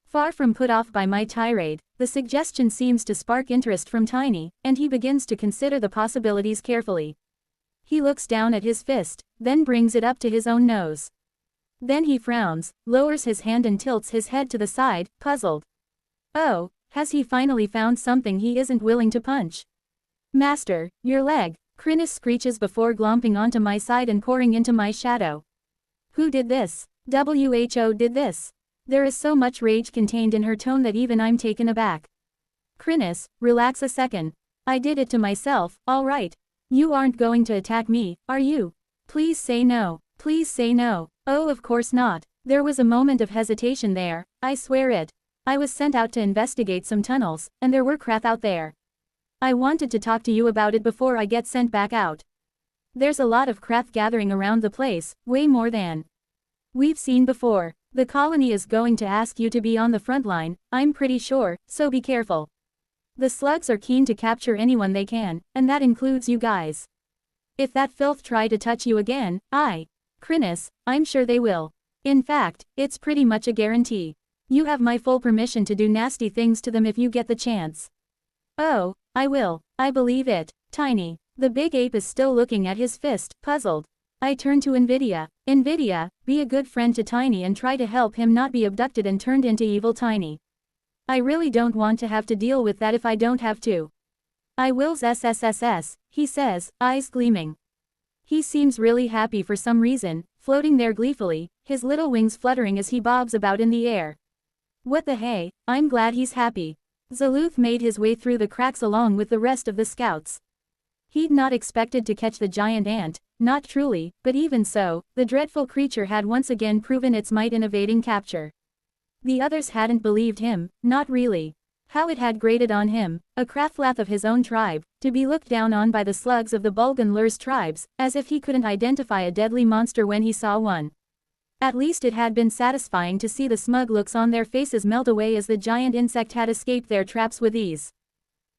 Far from put off by my tirade, the suggestion seems to spark interest from Tiny, and he begins to consider the possibilities carefully. He looks down at his fist, then brings it up to his own nose. Then he frowns, lowers his hand and tilts his head to the side, puzzled. Oh, has he finally found something he isn't willing to punch? Master, your leg, Chrysalis screeches before glomping onto my side and pouring into my shadow. Who did this? WHO did this. There is so much rage contained in her tone that even I'm taken aback. Chrysalis, relax a second. I did it to myself, all right. You aren't going to attack me, are you? Please say no. Please say no. Oh, of course not. There was a moment of hesitation there, I swear it. I was sent out to investigate some tunnels, and there were Krath out there. I wanted to talk to you about it before I get sent back out. There's a lot of Krath gathering around the place, way more than we've seen before. The colony is going to ask you to be on the front line, I'm pretty sure, so be careful. The slugs are keen to capture anyone they can, and that includes you guys. If that filth try to touch you again, Chrysalis, I'm sure they will. In fact, it's pretty much a guarantee. You have my full permission to do nasty things to them if you get the chance. Oh, I will, I believe it. Tiny. The big ape is still looking at his fist, puzzled. I turn to Invidia. Invidia, be a good friend to Tiny and try to help him not be abducted and turned into evil Tiny. I really don't want to have to deal with that if I don't have to. I wills SSSS, he says, eyes gleaming. He seems really happy for some reason, floating there gleefully, his little wings fluttering as he bobs about in the air. What the hey, I'm glad he's happy. Zaluth made his way through the cracks along with the rest of the scouts. He'd not expected to catch the giant ant, not truly, but even so, the dreadful creature had once again proven its might in evading capture. The others hadn't believed him, not really. How it had grated on him, a Krathlath of his own tribe, to be looked down on by the slugs of the Bulgan Lur's tribes, as if he couldn't identify a deadly monster when he saw one. At least it had been satisfying to see the smug looks on their faces melt away as the giant insect had escaped their traps with ease.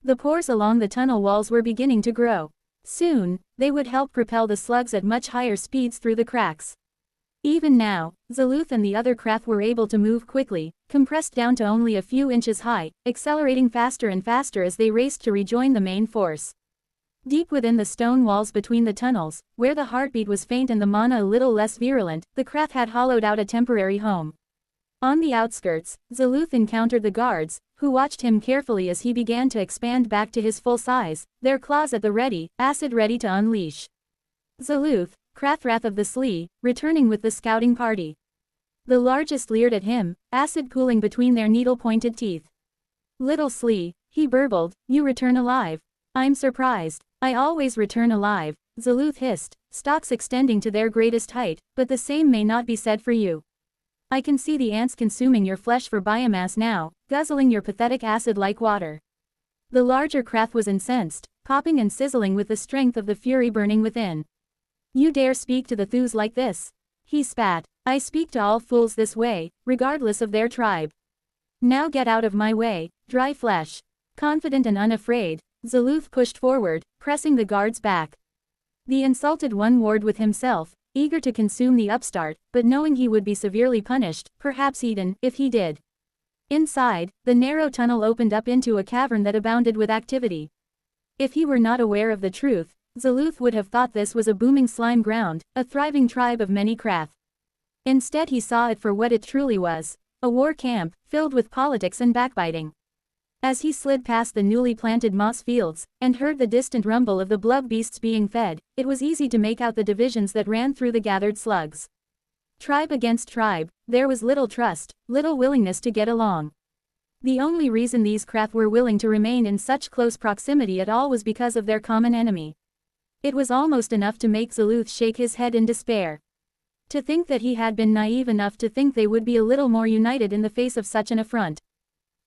The pores along the tunnel walls were beginning to grow. Soon, they would help propel the slugs at much higher speeds through the cracks. Even now, Zaluth and the other Krath were able to move quickly, compressed down to only a few inches high, accelerating faster and faster as they raced to rejoin the main force. Deep within the stone walls between the tunnels, where the heartbeat was faint and the mana a little less virulent, the Krath had hollowed out a temporary home. On the outskirts, Zaluth encountered the guards, who watched him carefully as he began to expand back to his full size, their claws at the ready, acid ready to unleash. Zaluth, Krathrath of the Slee, returning with the scouting party. The largest leered at him, acid pooling between their needle-pointed teeth. Little Slee, he burbled, you return alive. I'm surprised. I always return alive, Zaluth hissed, stalks extending to their greatest height, but the same may not be said for you. I can see the ants consuming your flesh for biomass now, guzzling your pathetic acid like water. The larger Krath was incensed, popping and sizzling with the strength of the fury burning within. You dare speak to the Thus like this? He spat. I speak to all fools this way, regardless of their tribe. Now get out of my way, dry flesh. Confident and unafraid, Zaluth pushed forward, pressing the guards back. The insulted one warred with himself, eager to consume the upstart, but knowing he would be severely punished, perhaps eaten, if he did. Inside, the narrow tunnel opened up into a cavern that abounded with activity. If he were not aware of the truth, Zaluth would have thought this was a booming slime ground, a thriving tribe of many craft. Instead he saw it for what it truly was, a war camp, filled with politics and backbiting. As he slid past the newly planted moss fields, and heard the distant rumble of the blood beasts being fed, it was easy to make out the divisions that ran through the gathered slugs. Tribe against tribe, there was little trust, little willingness to get along. The only reason these craft were willing to remain in such close proximity at all was because of their common enemy. It was almost enough to make Zaluth shake his head in despair. To think that he had been naive enough to think they would be a little more united in the face of such an affront.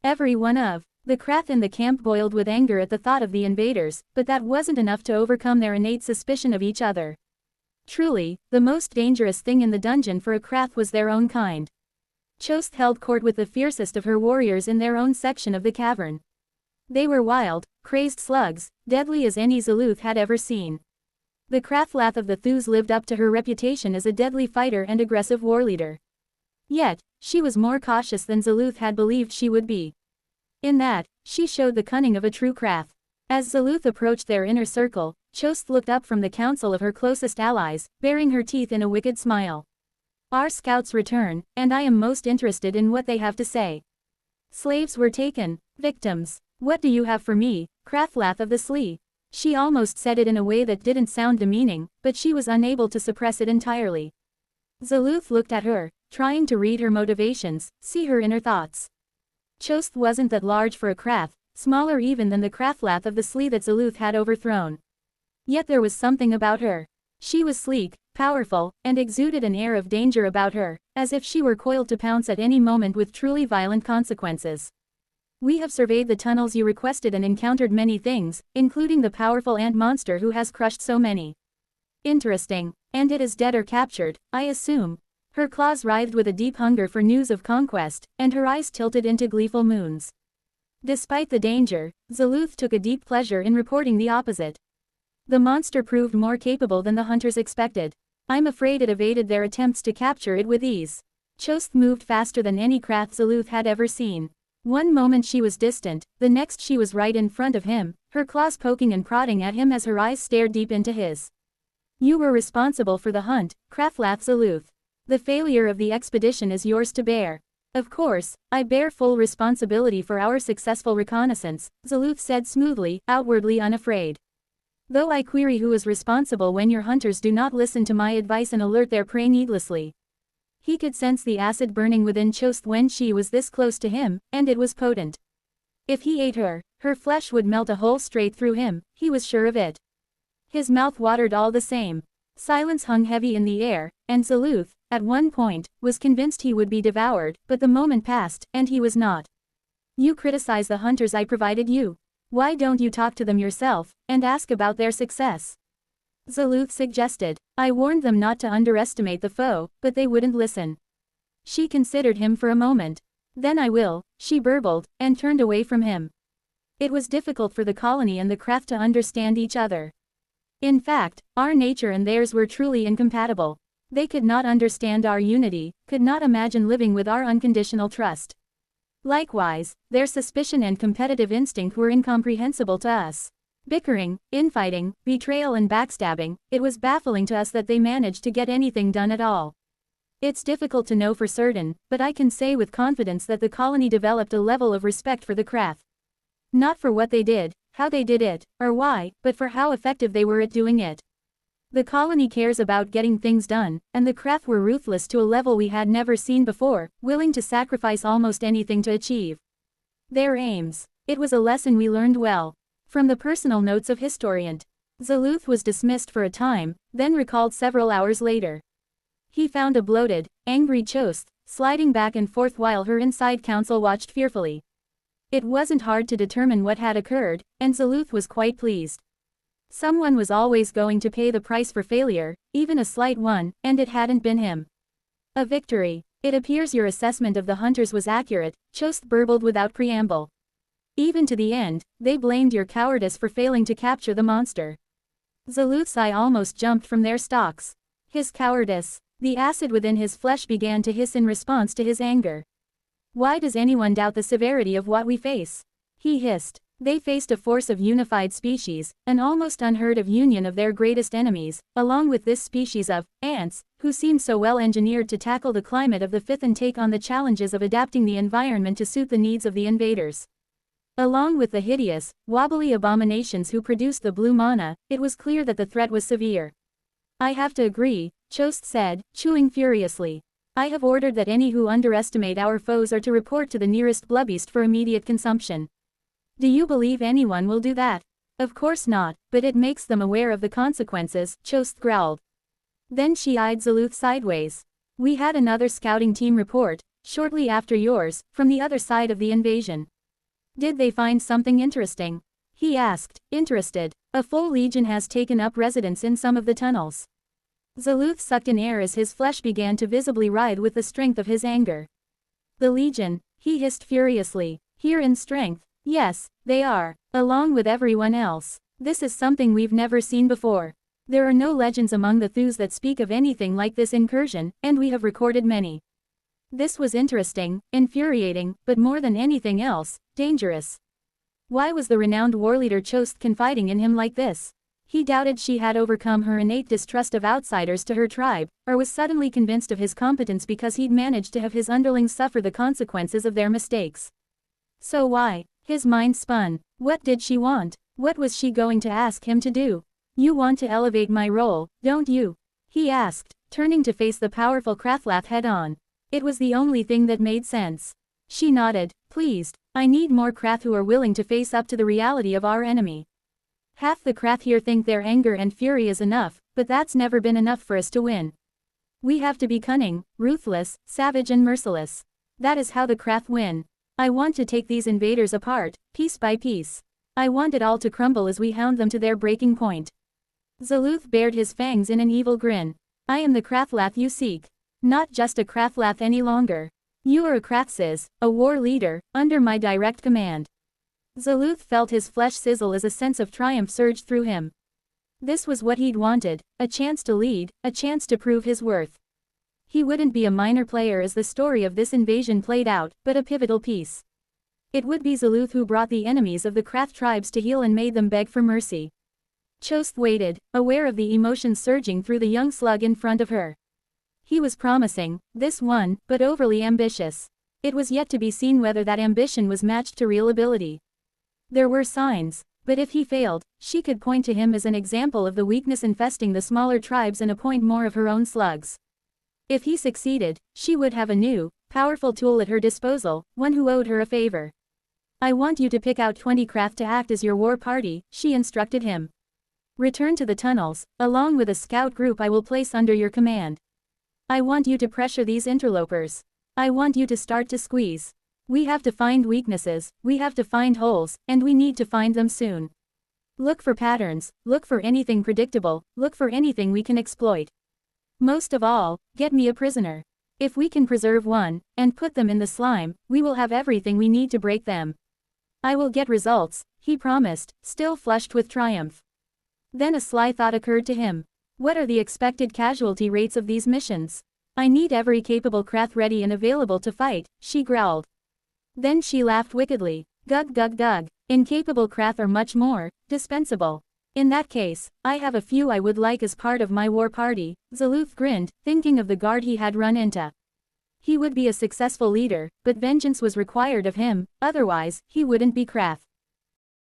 Every one of the craft in the camp boiled with anger at the thought of the invaders, but that wasn't enough to overcome their innate suspicion of each other. Truly, the most dangerous thing in the dungeon for a craft was their own kind. Chost held court with the fiercest of her warriors in their own section of the cavern. They were wild, crazed slugs, deadly as any Zaluth had ever seen. The Craftlath of the Thus lived up to her reputation as a deadly fighter and aggressive warleader. Yet, she was more cautious than Zaluth had believed she would be. In that, she showed the cunning of a true craft. As Zaluth approached their inner circle, Chost looked up from the council of her closest allies, baring her teeth in a wicked smile. Our scouts return, and I am most interested in what they have to say. Slaves were taken, victims. What do you have for me, Craftlath of the Slee? She almost said it in a way that didn't sound demeaning, but she was unable to suppress it entirely. Zaluth looked at her, trying to read her motivations, see her inner thoughts. Chost wasn't that large for a craft, smaller even than the Craftlath of the Slee that Zaluth had overthrown. Yet there was something about her. She was sleek, powerful, and exuded an air of danger about her, as if she were coiled to pounce at any moment with truly violent consequences. We have surveyed the tunnels you requested and encountered many things, including the powerful ant monster who has crushed so many. Interesting. And it is dead or captured, I assume. Her claws writhed with a deep hunger for news of conquest, and her eyes tilted into gleeful moons. Despite the danger, Zaluth took a deep pleasure in reporting the opposite. The monster proved more capable than the hunters expected. I'm afraid it evaded their attempts to capture it with ease. Chost moved faster than any craft Zaluth had ever seen. One moment she was distant, the next she was right in front of him, her claws poking and prodding at him as her eyes stared deep into his. You were responsible for the hunt, Craftlath Zaluth. The failure of the expedition is yours to bear. Of course, I bear full responsibility for our successful reconnaissance, Zaluth said smoothly, outwardly unafraid. Though I query who is responsible when your hunters do not listen to my advice and alert their prey needlessly. He could sense the acid burning within Chost when she was this close to him, and it was potent. If he ate her, her flesh would melt a hole straight through him, he was sure of it. His mouth watered all the same. Silence hung heavy in the air, and Zaluth, at one point, was convinced he would be devoured, but the moment passed, and he was not. You criticize the hunters I provided you. Why don't you talk to them yourself, and ask about their success? Zaluth suggested. I warned them not to underestimate the foe, but they wouldn't listen. She considered him for a moment. Then I will, she burbled, and turned away from him. It was difficult for the colony and the craft to understand each other. In fact, our nature and theirs were truly incompatible. They could not understand our unity, could not imagine living with our unconditional trust. Likewise, their suspicion and competitive instinct were incomprehensible to us. Bickering, infighting, betrayal and backstabbing, it was baffling to us that they managed to get anything done at all. It's difficult to know for certain, but I can say with confidence that the colony developed a level of respect for the craft. Not for what they did, how they did it, or why, but for how effective they were at doing it. The colony cares about getting things done, and the craft were ruthless to a level we had never seen before, willing to sacrifice almost anything to achieve their aims. It was a lesson we learned well. From the personal notes of historian. Zaluth was dismissed for a time, then recalled several hours later. He found a bloated, angry Chost, sliding back and forth while her inside council watched fearfully. It wasn't hard to determine what had occurred, and Zaluth was quite pleased. Someone was always going to pay the price for failure, even a slight one, and it hadn't been him. A victory. It appears your assessment of the hunters was accurate, Chost burbled without preamble. Even to the end, they blamed your cowardice for failing to capture the monster. Zaluth's eye almost jumped from their stalks. His cowardice. The acid within his flesh began to hiss in response to his anger. Why does anyone doubt the severity of what we face? He hissed. They faced a force of unified species, an almost unheard of union of their greatest enemies, along with this species of ants, who seemed so well engineered to tackle the climate of the fifth and take on the challenges of adapting the environment to suit the needs of the invaders. Along with the hideous, wobbly abominations who produced the blue mana, it was clear that the threat was severe. I have to agree, Chost said, chewing furiously. I have ordered that any who underestimate our foes are to report to the nearest blubbeast for immediate consumption. Do you believe anyone will do that? Of course not, but it makes them aware of the consequences, Chost growled. Then she eyed Zaluth sideways. We had another scouting team report, shortly after yours, from the other side of the invasion. Did they find something interesting? He asked, interested. A full legion has taken up residence in some of the tunnels. Zaluth sucked in air as his flesh began to visibly writhe with the strength of his anger. The legion, he hissed furiously, here in strength. Yes, they are, along with everyone else. This is something we've never seen before. There are no legends among the Thus that speak of anything like this incursion, and we have recorded many. This was interesting, infuriating, but more than anything else, dangerous. Why was the renowned warleader Chost confiding in him like this? He doubted she had overcome her innate distrust of outsiders to her tribe, or was suddenly convinced of his competence because he'd managed to have his underlings suffer the consequences of their mistakes. So why? His mind spun. What did she want? What was she going to ask him to do? You want to elevate my role, don't you? He asked, turning to face the powerful Krathlath head-on. It was the only thing that made sense. She nodded, pleased. I need more Krath who are willing to face up to the reality of our enemy. Half the Krath here think their anger and fury is enough, but that's never been enough for us to win. We have to be cunning, ruthless, savage and merciless. That is how the Krath win. I want to take these invaders apart, piece by piece. I want it all to crumble as we hound them to their breaking point. Zaluth bared his fangs in an evil grin. I am the Krathlath you seek. Not just a Krathlath any longer. You are a Krathsis, a war leader, under my direct command. Zaluth felt his flesh sizzle as a sense of triumph surged through him. This was what he'd wanted, a chance to lead, a chance to prove his worth. He wouldn't be a minor player as the story of this invasion played out, but a pivotal piece. It would be Zaluth who brought the enemies of the Krath tribes to heel and made them beg for mercy. Chost waited, aware of the emotions surging through the young slug in front of her. He was promising, this one, but overly ambitious. It was yet to be seen whether that ambition was matched to real ability. There were signs, but if he failed, she could point to him as an example of the weakness infesting the smaller tribes and appoint more of her own slugs. If he succeeded, she would have a new, powerful tool at her disposal, one who owed her a favor. I want you to pick out 20 Krath to act as your war party, she instructed him. Return to the tunnels, along with a scout group I will place under your command. I want you to pressure these interlopers. I want you to start to squeeze. We have to find weaknesses, we have to find holes, and we need to find them soon. Look for patterns, look for anything predictable, look for anything we can exploit. Most of all, get me a prisoner. If we can preserve one, and put them in the slime, we will have everything we need to break them. I will get results, he promised, still flushed with triumph. Then a sly thought occurred to him. What are the expected casualty rates of these missions? I need every capable Krath ready and available to fight, she growled. Then she laughed wickedly. Gug gug gug. Incapable Krath are much more dispensable. In that case, I have a few I would like as part of my war party. Zaluth grinned, thinking of the guard he had run into. He would be a successful leader, but vengeance was required of him, otherwise, he wouldn't be Krath.